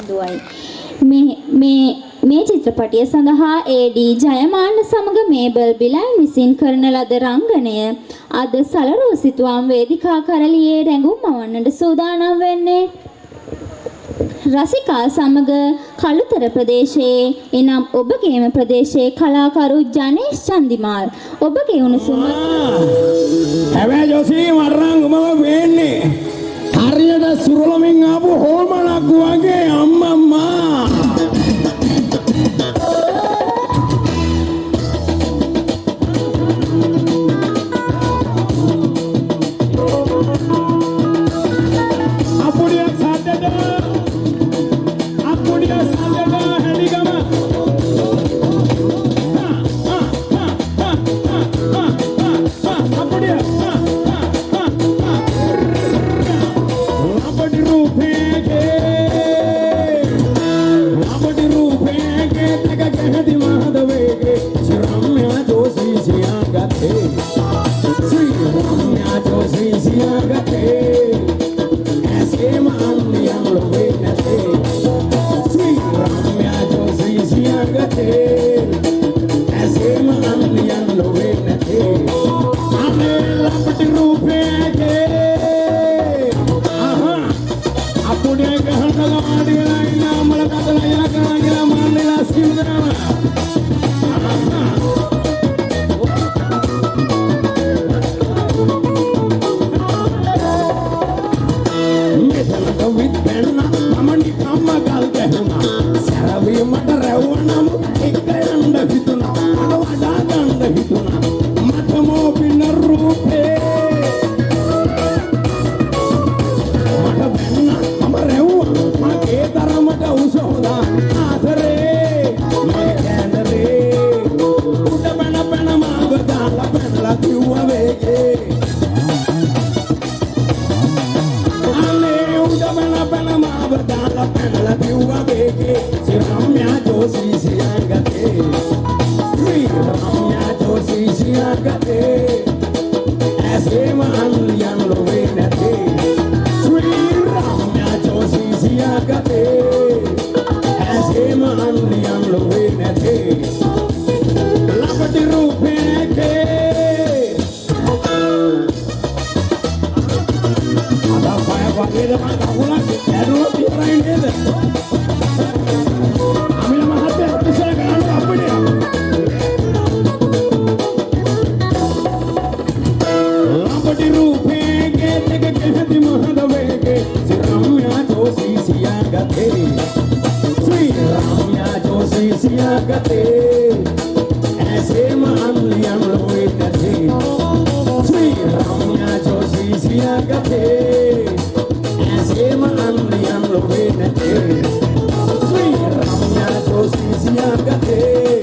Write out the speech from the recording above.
සින්දුවයි. මේ චිත්‍රපටය සඳහා ඒ.ඩී. ජයමාන්න සමග මේබල් බිලයින් විසින් කරන ලද රංගනය අද සලරුව සිතුවම් වේදිකා කරලියේ රැඟුම් මවන්නට සූදානම් වෙන්නේ. රසිකා සමග කළුතර ප්‍රදේශයේ එනම් ඔබගේම ප්‍රදේශයේ කලාකරු ජනේෂ් චන්දිමාල් ඔබගේ උණුසුම හැබැයි ජොසී මරංගුමම වෙන්නේ හරියට සුරලමින් ආපු හොල්මනක් වගේ අම්මම්මා Sweet Ramya Josie Siagate